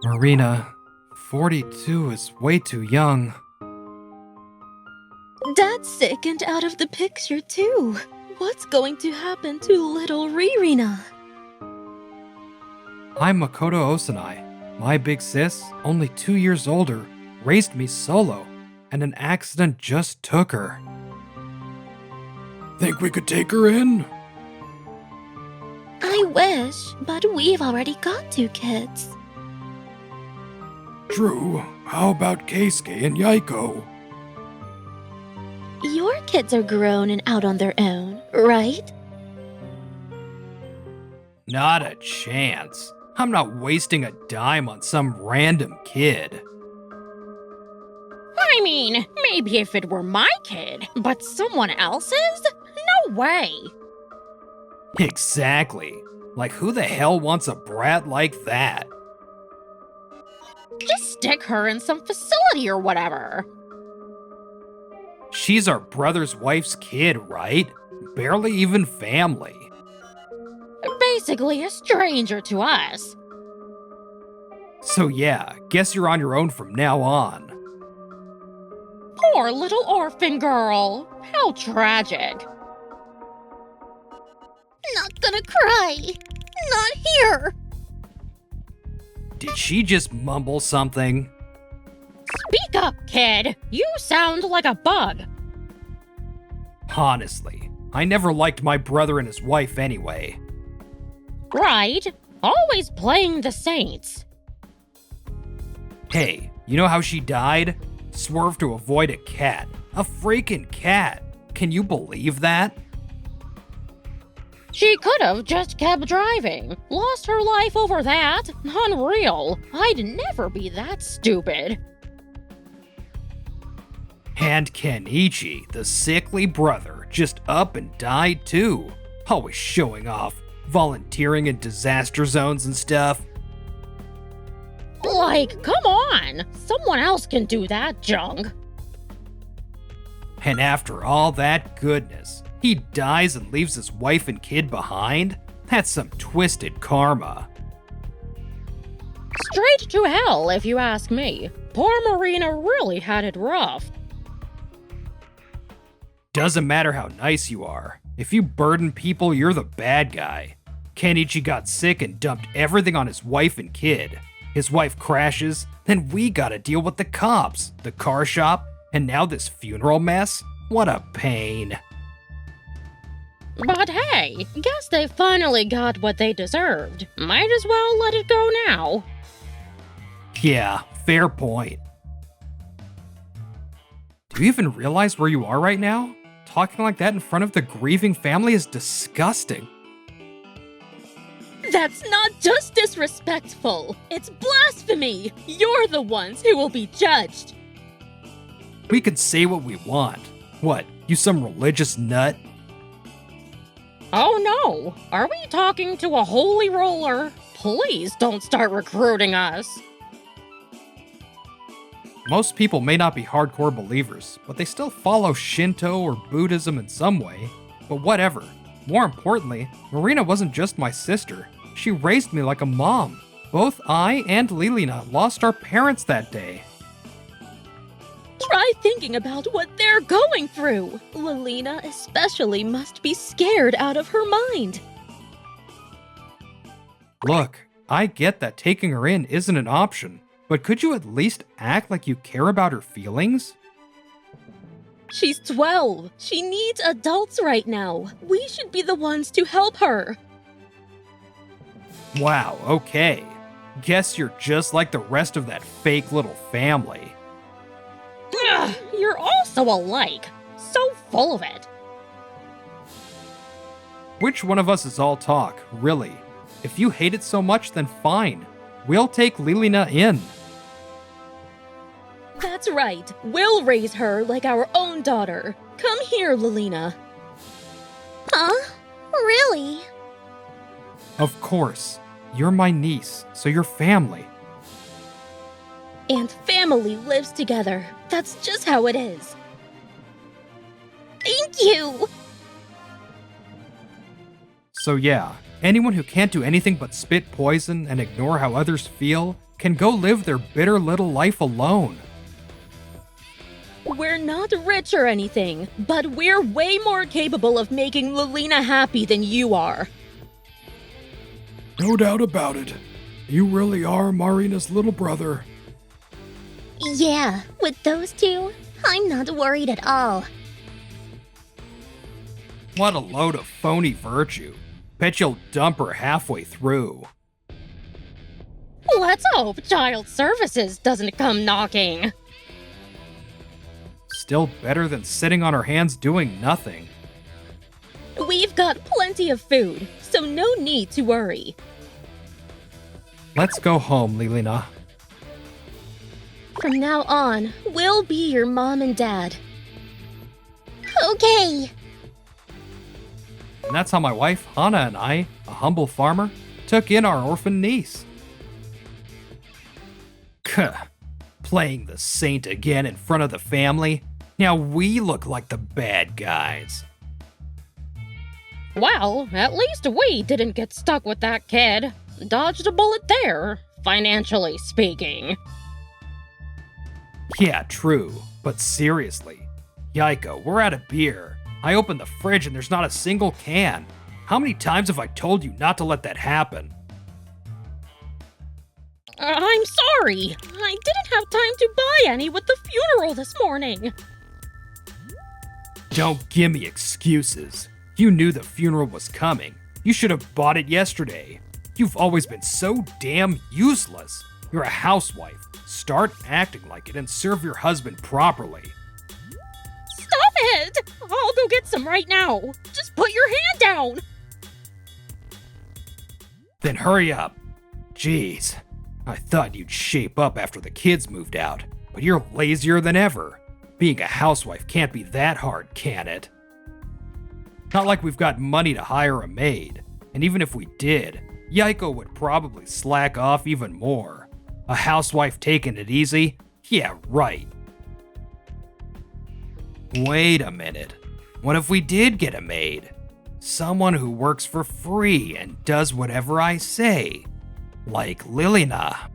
Marina, 42 is way too young. Dad's sick and out of the picture too. What's going to happen to little Ririna? I'm Makoto Osanai. My big sis, only 2 years older, raised me solo, and an accident just took her. Think we could take her in? I wish, but we've already got 2 kids. True. How about Keisuke and Yaiko? Your kids are grown and out on their own, right? Not a chance. I'm not wasting a dime on some random kid. I mean, maybe if it were my kid, but someone else's? No way! Exactly. Like, who the hell wants a brat like that? Just stick her in some facility or whatever. She's our brother's wife's kid, right? Barely even family. Basically a stranger to us. So yeah, guess you're on your own from now on. Poor little orphan girl. How tragic. Not gonna cry. Not here. Did she just mumble something? Speak up, kid. You sound like a bug. Honestly, I never liked my brother and his wife anyway. Right? Always playing the saints. Hey, you know how she died? Swerved to avoid a cat. A freaking cat. Can you believe that? She could have just kept driving. Lost her life over that. Unreal. I'd never be that stupid. And Kenichi, the sickly brother, just up and died too. Always showing off, volunteering in disaster zones and stuff. Like, come on. Someone else can do that junk. And after all that goodness, he dies and leaves his wife and kid behind? That's some twisted karma. Straight to hell, if you ask me. Poor Marina really had it rough. Doesn't matter how nice you are. If you burden people, you're the bad guy. Kenichi got sick and dumped everything on his wife and kid. His wife crashes, then we gotta deal with the cops, the car shop, and now this funeral mess? What a pain. But hey, guess they finally got what they deserved. Might as well let it go now. Yeah, fair point. Do you even realize where you are right now? Talking like that in front of the grieving family is disgusting. That's not just disrespectful. It's blasphemy. You're the ones who will be judged. We can say what we want. What, you some religious nut? Oh no, are we talking to a holy roller? Please don't start recruiting us. Most people may not be hardcore believers, but they still follow Shinto or Buddhism in some way. But whatever. More importantly, Marina wasn't just my sister. She raised me like a mom. Both I and Lilina lost our parents that day. Try thinking about what they're going through. Lilina especially must be scared out of her mind. Look, I get that taking her in isn't an option, but could you at least act like you care about her feelings? She's 12. She needs adults right now. We should be the ones to help her. Wow, okay. Guess you're just like the rest of that fake little family. Ugh, you're all so alike. So full of it. Which one of us is all talk, really? If you hate it so much, then fine. We'll take Lilina in. That's right. We'll raise her like our own daughter. Come here, Lilina. Huh? Really? Of course. You're my niece, so you're family. And family lives together. That's just how it is. Thank you! So yeah, Anyone who can't do anything but spit poison and ignore how others feel can go live their bitter little life alone. We're not rich or anything, but we're way more capable of making Lilina happy than you are. No doubt about it. You really are Marina's little brother. Yeah, with those two, I'm not worried at all. What a load of phony virtue. Bet you'll dump her halfway through. Let's hope Child Services doesn't come knocking. Still better than sitting on her hands doing nothing. We've got plenty of food, so no need to worry. Let's go home, Lilina. From now on, we'll be your mom and dad. Okay. And that's how my wife, Hana, and I, a humble farmer, took in our orphan niece. Kuh. Playing the saint again in front of the family. Now we look like the bad guys. Well, at least we didn't get stuck with that kid. Dodged a bullet there, financially speaking. Yeah, true. But seriously. Yaiko, we're out of beer. I opened the fridge and there's not a single can. How many times have I told you not to let that happen? I'm sorry. I didn't have time to buy any with the funeral this morning. Don't give me excuses. You knew the funeral was coming. You should have bought it yesterday. You've always been so damn useless. You're a housewife. Start acting like it and serve your husband properly. Stop it! I'll go get some right now. Just put your hand down. Then hurry up. Jeez, I thought you'd shape up after the kids moved out, but you're lazier than ever. Being a housewife can't be that hard, can it? Not like we've got money to hire a maid, and even if we did, Yaiko would probably slack off even more. A housewife taking it easy? Yeah, right. Wait a minute. What if we did get a maid? Someone who works for free and does whatever I say. Like Lilina.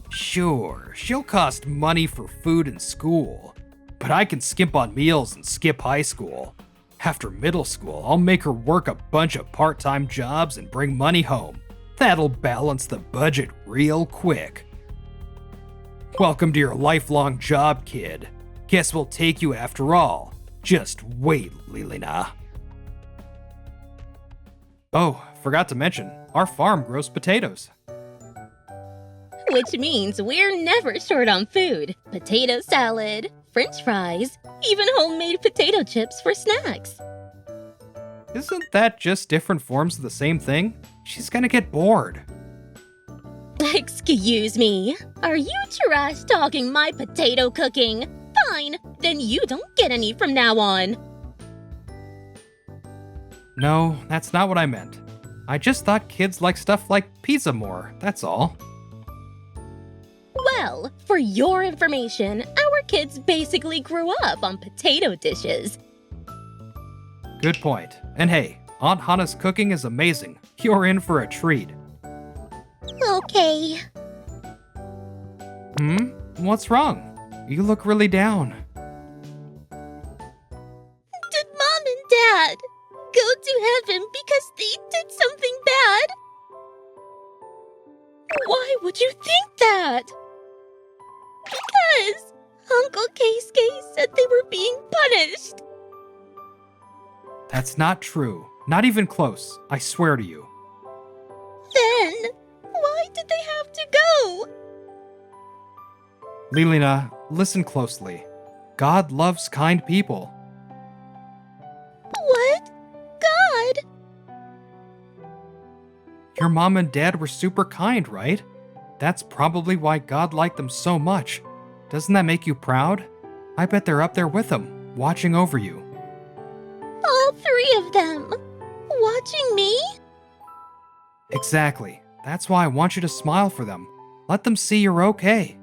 Sure, she'll cost money for food and school, but I can skimp on meals and skip high school. After middle school, I'll make her work a bunch of part-time jobs and bring money home. That'll balance the budget real quick. Welcome to your lifelong job, kid. Guess we'll take you after all. Just wait, Lilina. Oh, forgot to mention, our farm grows potatoes. Which means we're never short on food. Potato salad, french fries, even homemade potato chips for snacks. Isn't that just different forms of the same thing? She's gonna get bored. Excuse me, are you trash talking my potato cooking? Fine, then you don't get any from now on. No, that's not what I meant. I just thought kids like stuff like pizza more, that's all. Well, for your information, our kids basically grew up on potato dishes. Good point. And hey, Aunt Hana's cooking is amazing. You're in for a treat. Okay. What's wrong? You look really down. Did Mom and Dad go to heaven because they did something bad? Why would you think that? Because Uncle Keisuke said they were being punished. That's not true. Not even close. I swear to you. Then, why did they have to go? Lilina, listen closely. God loves kind people. What? God? Your mom and dad were super kind, right? That's probably why God liked them so much. Doesn't that make you proud? I bet they're up there with them, watching over you. All three of them? Watching me? Exactly. That's why I want you to smile for them. Let them see you're okay.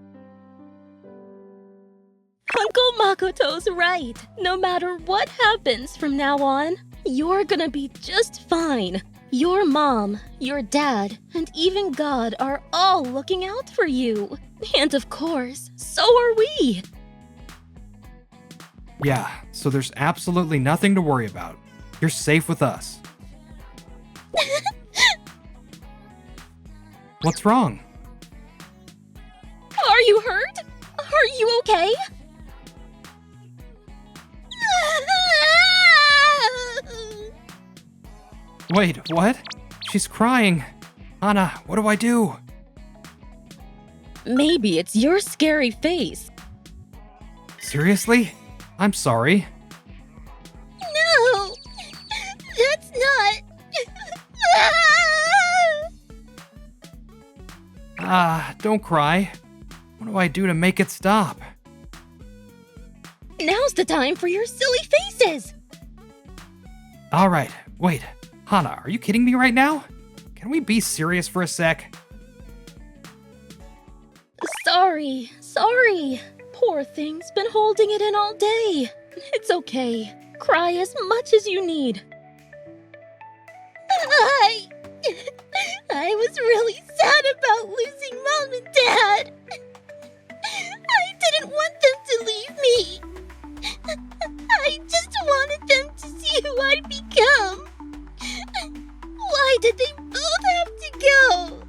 Uncle Makoto's right. No matter what happens from now on, you're gonna be just fine. Your mom, your dad, and even God are all looking out for you. And of course, so are we. Yeah, so there's absolutely nothing to worry about. You're safe with us. What's wrong? Are you hurt? Are you okay? Wait, what? She's crying. Hana, what do I do? Maybe it's your scary face. Seriously? I'm sorry. No! That's not. Don't cry. What do I do to make it stop? Now's the time for your silly faces. Alright, wait. Hana, are you kidding me right now? Can we be serious for a sec? Sorry. Poor thing's been holding it in all day. It's okay. Cry as much as you need. I was really sad about losing Mom and Dad. I didn't want them to leave me. I just wanted them to see who I'd become. Why did they both have to go?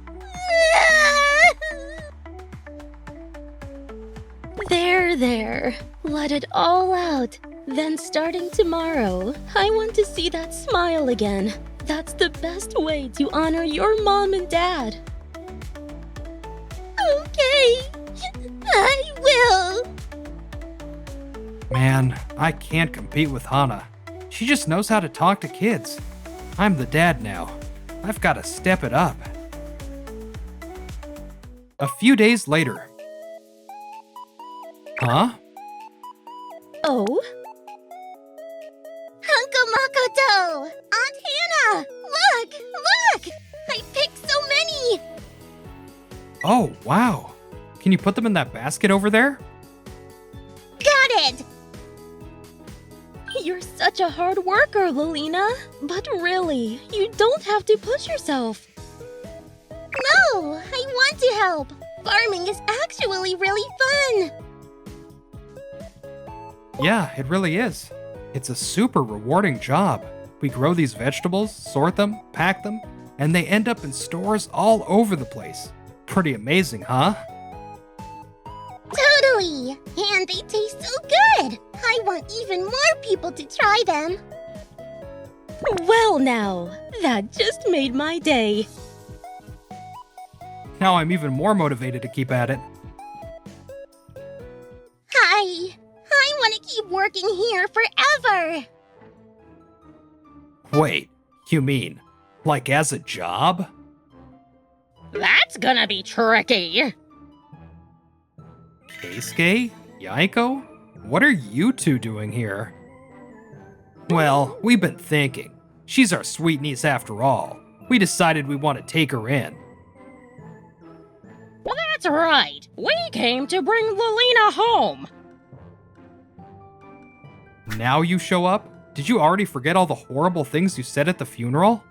There. Let it all out. Then starting tomorrow, I want to see that smile again. That's the best way to honor your mom and dad. Okay, I will. Man, I can't compete with Hana. She just knows how to talk to kids. I'm the dad now. I've got to step it up. A few days later. Huh? Oh? Uncle Makoto! Aunt Hana! Look! I picked so many! Oh, wow. Can you put them in that basket over there? Got it! You're such a hard worker, Lilina. But really, you don't have to push yourself. No, I want to help. Farming is actually really fun. Yeah, it really is. It's a super rewarding job. We grow these vegetables, sort them, pack them, and they end up in stores all over the place. Pretty amazing, huh? Totally! And they taste so good! I want even more people to try them. Well now, that just made my day. Now I'm even more motivated to keep at it. I want to keep working here forever. Wait, you mean, like as a job? That's gonna be tricky. Keisuke? Yaiko? What are you two doing here? Well, we've been thinking. She's our sweet niece after all. We decided we want to take her in. Well, that's right. We came to bring Lilina home. Now you show up? Did you already forget all the horrible things you said at the funeral?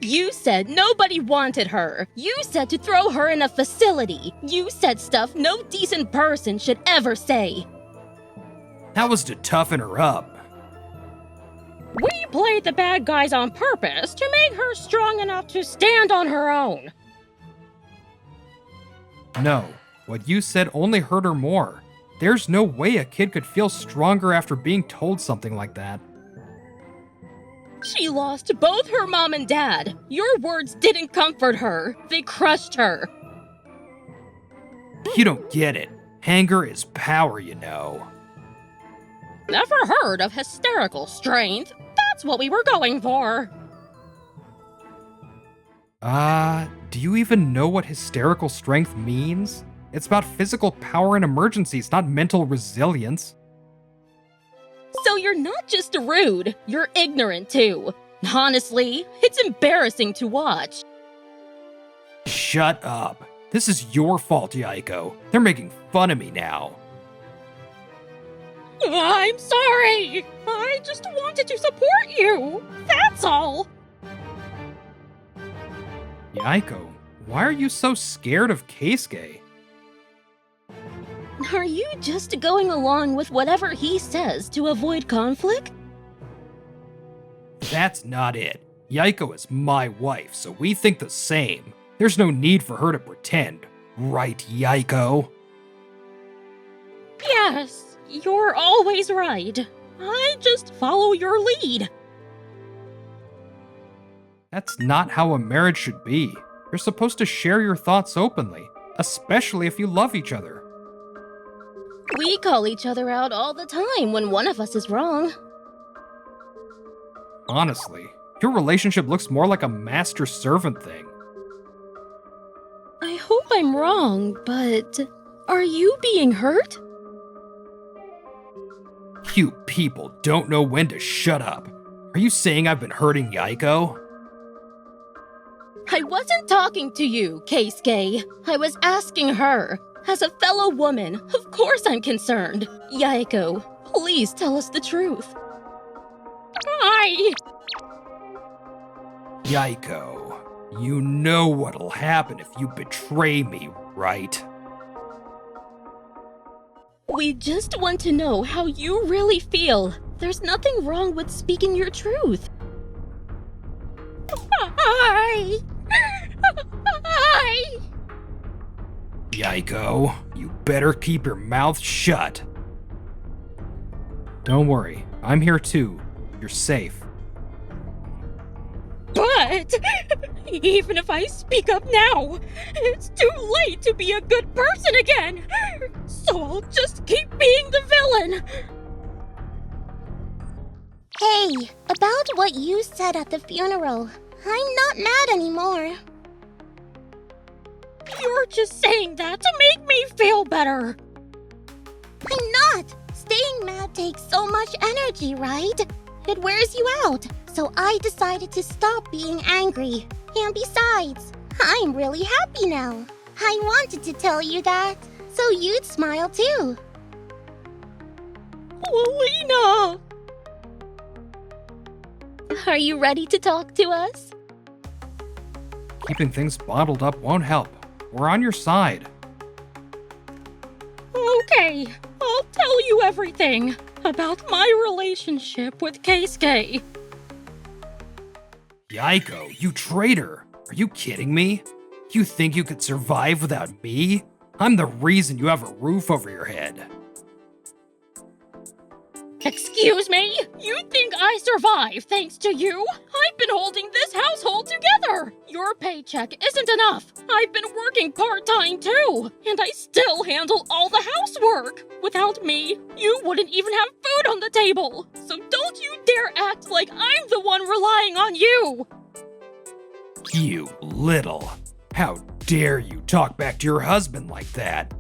You said nobody wanted her. You said to throw her in a facility. You said stuff no decent person should ever say. That was to toughen her up. We played the bad guys on purpose to make her strong enough to stand on her own. No, what you said only hurt her more. There's no way a kid could feel stronger after being told something like that. She lost both her mom and dad. Your words didn't comfort her. They crushed her. You don't get it. Anger is power, you know. Never heard of hysterical strength. That's what we were going for. Do you even know what hysterical strength means? It's about physical power in emergencies, not mental resilience. So you're not just rude, you're ignorant too. Honestly, it's embarrassing to watch. Shut up. This is your fault, Yaiko. They're making fun of me now. I'm sorry. I I just wanted to support you. That's all. Yaiko, why are you so scared of Keisuke? Are you just going along with whatever he says to avoid conflict? That's not it. Yaiko is my wife, so we think the same. There's no need for her to pretend. Right, Yaiko? Yes, you're always right. I just follow your lead. That's not how a marriage should be. You're supposed to share your thoughts openly, especially if you love each other. We call each other out all the time when one of us is wrong. Honestly, your relationship looks more like a master-servant thing. I hope I'm wrong, but are you being hurt? You people don't know when to shut up. Are you saying I've been hurting Yaiko? I wasn't talking to you, Keisuke. I was asking her. As a fellow woman, of course I'm concerned. Yaiko, please tell us the truth. Yaiko, you know what'll happen if you betray me, right? We just want to know how you really feel. There's nothing wrong with speaking your truth. Yaiko, you better keep your mouth shut. Don't worry, I'm here too. You're safe. But even if I speak up now, it's too late to be a good person again. So I'll just keep being the villain. Hey, about what you said at the funeral, I'm not mad anymore. You're just saying that to make me feel better. I'm not! Staying mad takes so much energy, right? It wears you out. So I decided to stop being angry. And besides, I'm really happy now. I wanted to tell you that, so you'd smile too. Lena! Are you ready to talk to us? Keeping things bottled up won't help. We're on your side. Okay, I'll tell you everything about my relationship with Keisuke. Yaiko, you traitor! Are you kidding me? You think you could survive without me? I'm the reason you have a roof over your head. Excuse me? You think I survive thanks to you? I've been holding this household together! Your paycheck isn't enough! I've been working part-time too! And I still handle all the housework! Without me, you wouldn't even have food on the table! So don't you dare act like I'm the one relying on you! You little. How dare you talk back to your husband like that?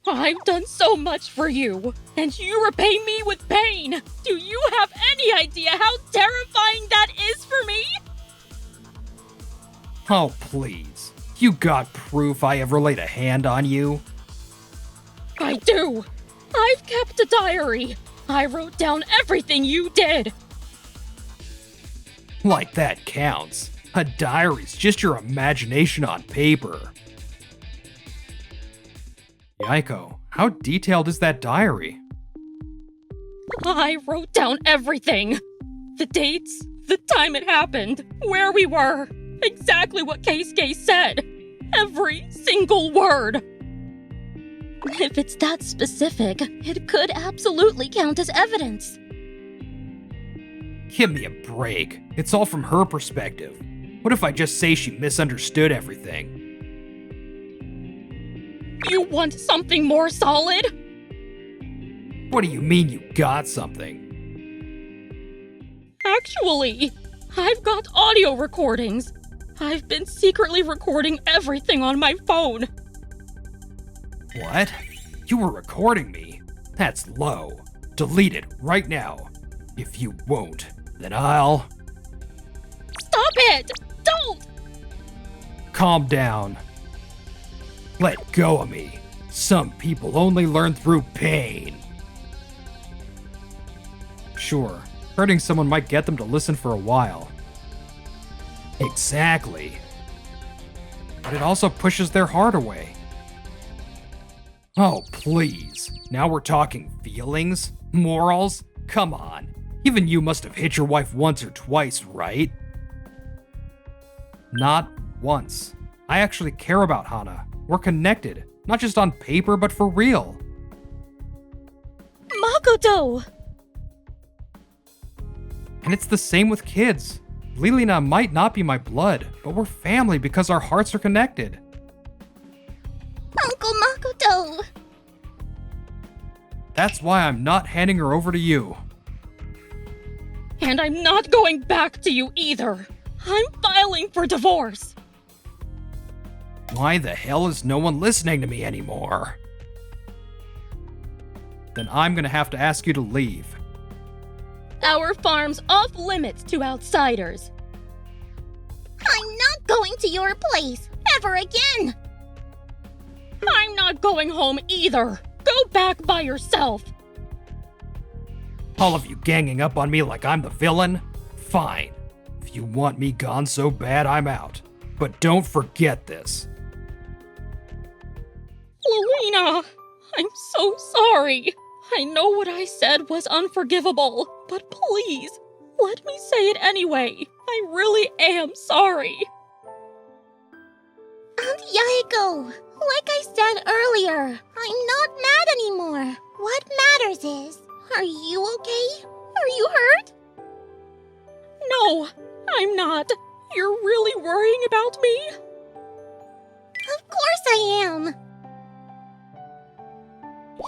I've done so much for you, and you repay me with pain! Do you have any idea how terrifying that is for me? Oh, please. You got proof I ever laid a hand on you? I do! I've kept a diary! I wrote down everything you did! Like that counts. A diary's just your imagination on paper. Yaiko, how detailed is that diary? I wrote down everything! The dates, the time it happened, where we were, exactly what Keisuke said. Every single word! If it's that specific, it could absolutely count as evidence. Give me a break. It's all from her perspective. What if I just say she misunderstood everything? You want something more solid? What do you mean you got something? Actually, I've got audio recordings. I've been secretly recording everything on my phone. What? You were recording me? That's low. Delete it right now. If you won't, then I'll... Stop it! Don't! Calm down. Let go of me. Some people only learn through pain. Sure, hurting someone might get them to listen for a while. Exactly. But it also pushes their heart away. Oh, please. Now we're talking feelings? Morals? Come on. Even you must have hit your wife once or twice, right? Not once. I actually care about Hana. We're connected. Not just on paper, but for real. Makoto! And it's the same with kids. Lilina might not be my blood, but we're family because our hearts are connected. Uncle Makoto! That's why I'm not handing her over to you. And I'm not going back to you either. I'm filing for divorce. Why the hell is no one listening to me anymore? Then I'm gonna have to ask you to leave. Our farm's off limits to outsiders. I'm not going to your place ever again! I'm not going home either. Go back by yourself. All of you ganging up on me like I'm the villain? Fine. If you want me gone so bad, I'm out. But don't forget this. Lilina, I'm so sorry. I know what I said was unforgivable, but please, let me say it anyway. I really am sorry. Aunt Yaeko, like I said earlier, I'm not mad anymore. What matters is, are you okay? Are you hurt? No, I'm not. You're really worrying about me? Of course I am.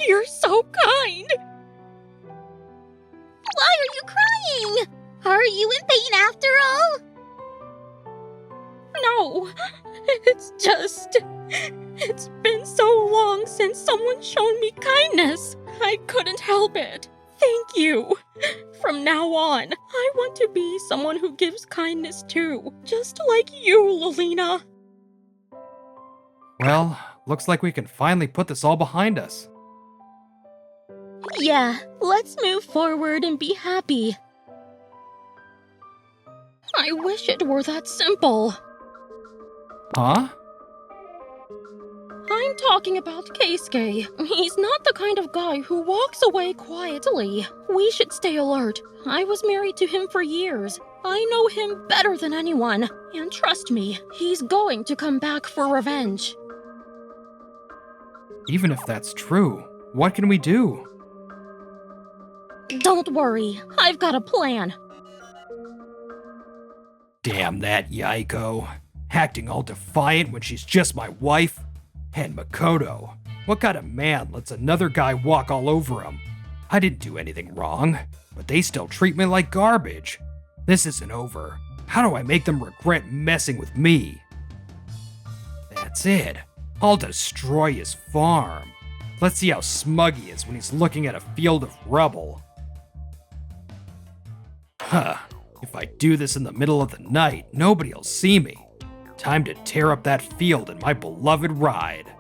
You're so kind. Why are you crying? Are you in pain after all? No, it's been so long since someone shown me kindness. I couldn't help it. Thank you. From now on, I want to be someone who gives kindness too, just like you, Lilina. Well, looks like we can finally put this all behind us. Yeah, let's move forward and be happy. I wish it were that simple. Huh? I'm talking about Keisuke. He's not the kind of guy who walks away quietly. We should stay alert. I was married to him for years. I know him better than anyone. And trust me, he's going to come back for revenge. Even if that's true, what can we do? Don't worry, I've got a plan. Damn that Yaeko. Acting all defiant when she's just my wife. And Makoto. What kind of man lets another guy walk all over him? I didn't do anything wrong, but they still treat me like garbage. This isn't over. How do I make them regret messing with me? That's it. I'll destroy his farm. Let's see how smug he is when he's looking at a field of rubble. Huh. If I do this in the middle of the night, nobody'll see me. Time to tear up that field in my beloved ride.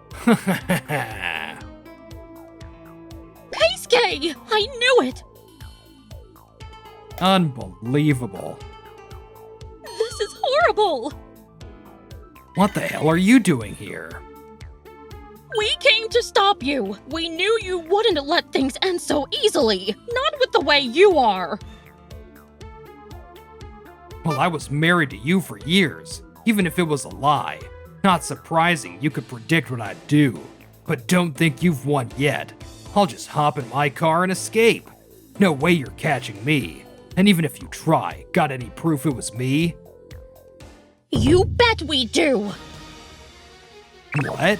Keisuke! I knew it! Unbelievable. This is horrible! What the hell are you doing here? We came to stop you. We knew you wouldn't let things end so easily. Not with the way you are. Well, I was married to you for years, even if it was a lie. Not surprising you could predict what I'd do. But don't think you've won yet. I'll just hop in my car and escape. No way you're catching me. And even if you try, got any proof it was me? You bet we do! What?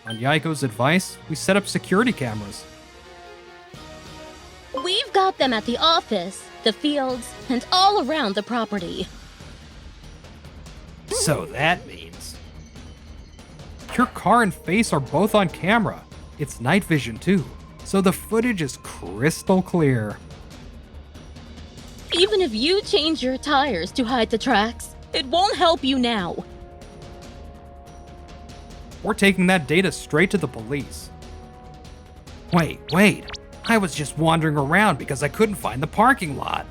On Yaiko's advice, we set up security cameras. We've got them at the office, the fields, and all around the property. So that means... Your car and face are both on camera. It's night vision too, so the footage is crystal clear. Even if you change your tires to hide the tracks, it won't help you now. We're taking that data straight to the police. Wait. I was just wandering around because I couldn't find the parking lot.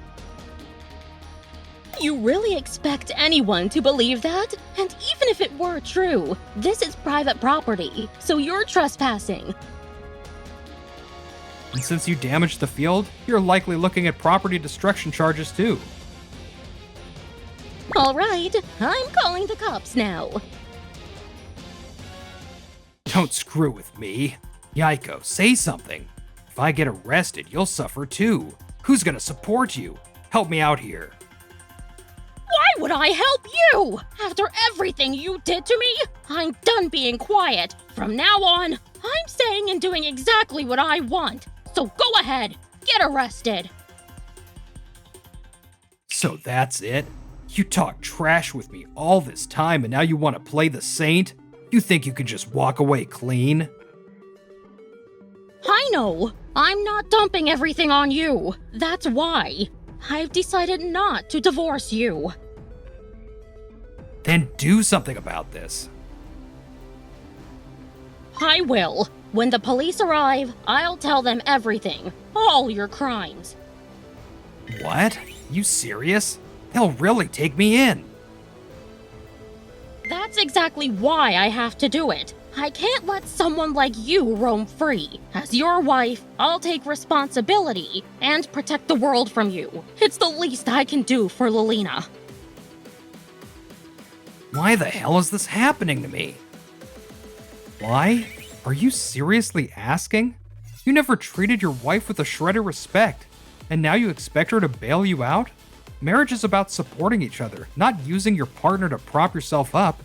You really expect anyone to believe that? And even if it were true, this is private property, so you're trespassing. And since you damaged the field, you're likely looking at property destruction charges too. All right, I'm calling the cops now. Don't screw with me. Yaiko, say something. If I get arrested, you'll suffer too. Who's gonna support you? Help me out here. Why would I help you? After everything you did to me, I'm done being quiet. From now on, I'm saying and doing exactly what I want. So go ahead, get arrested. So that's it? You talked trash with me all this time and now you want to play the saint? You think you can just walk away clean? I know. I'm not dumping everything on you. That's why. I've decided not to divorce you. Then do something about this. I will. When the police arrive, I'll tell them everything. All your crimes. What? You serious? They'll really take me in. That's exactly why I have to do it. I can't let someone like you roam free. As your wife, I'll take responsibility and protect the world from you. It's the least I can do for Lilina. Why the hell is this happening to me? Why? Are you seriously asking? You never treated your wife with a shred of respect, and now you expect her to bail you out? Marriage is about supporting each other, not using your partner to prop yourself up.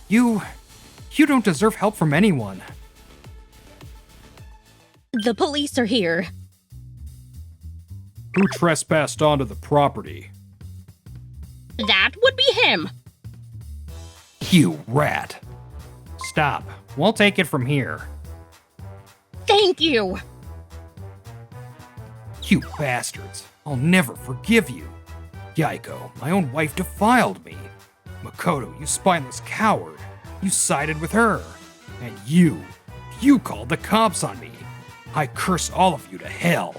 You don't deserve help from anyone. The police are here. Who trespassed onto the property? That would be him. You rat. Stop. We'll take it from here. Thank you. You bastards. I'll never forgive you. Yaiko, my own wife defiled me. Makoto, you spineless coward. You sided with her. And you called the cops on me. I curse all of you to hell.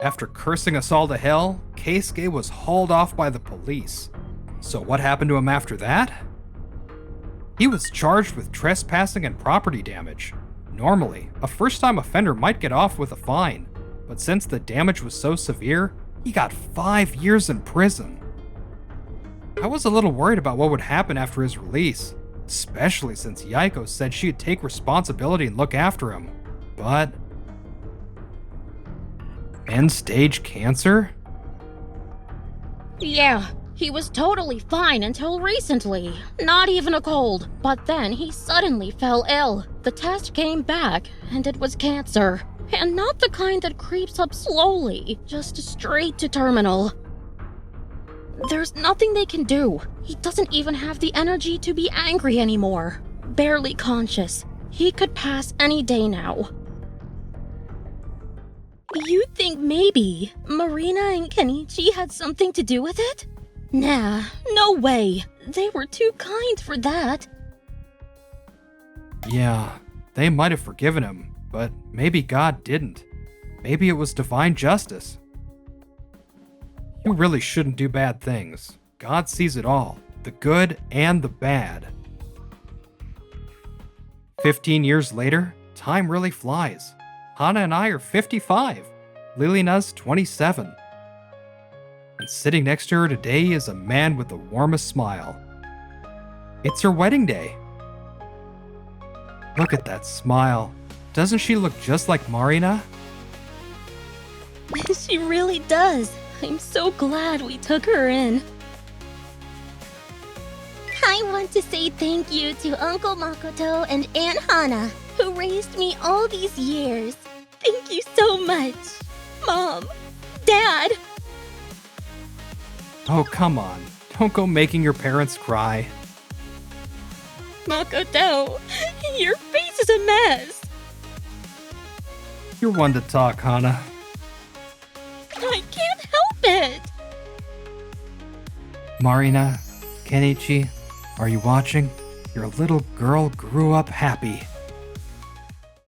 After cursing us all to hell, Keisuke was hauled off by the police. So what happened to him after that? He was charged with trespassing and property damage. Normally, a first-time offender might get off with a fine, but since the damage was so severe, he got 5 years in prison. I was a little worried about what would happen after his release, especially since Yaiko said she'd take responsibility and look after him. But end-stage cancer? Yeah, he was totally fine until recently. Not even a cold. But then he suddenly fell ill. The test came back, and it was cancer. And not the kind that creeps up slowly, just straight to terminal. There's nothing they can do. He doesn't even have the energy to be angry anymore. Barely conscious. He could pass any day now. You think maybe Marina and Kenichi had something to do with it? Nah, no way. They were too kind for that. Yeah, they might have forgiven him, but maybe God didn't. Maybe it was divine justice. You really shouldn't do bad things. God sees it all, the good and the bad. 15 years later, time really flies. Hana and I are 55. Lilina's 27. And sitting next to her today is a man with the warmest smile. It's her wedding day. Look at that smile. Doesn't she look just like Marina? She really does. I'm so glad we took her in. I want to say thank you to Uncle Makoto and Aunt Hana, who raised me all these years. Thank you so much. Mom, Dad. Oh, come on. Don't go making your parents cry. Makoto, your face is a mess. You're one to talk, Hana. I can't help it. Marina, Kenichi, are you watching? Your little girl grew up happy.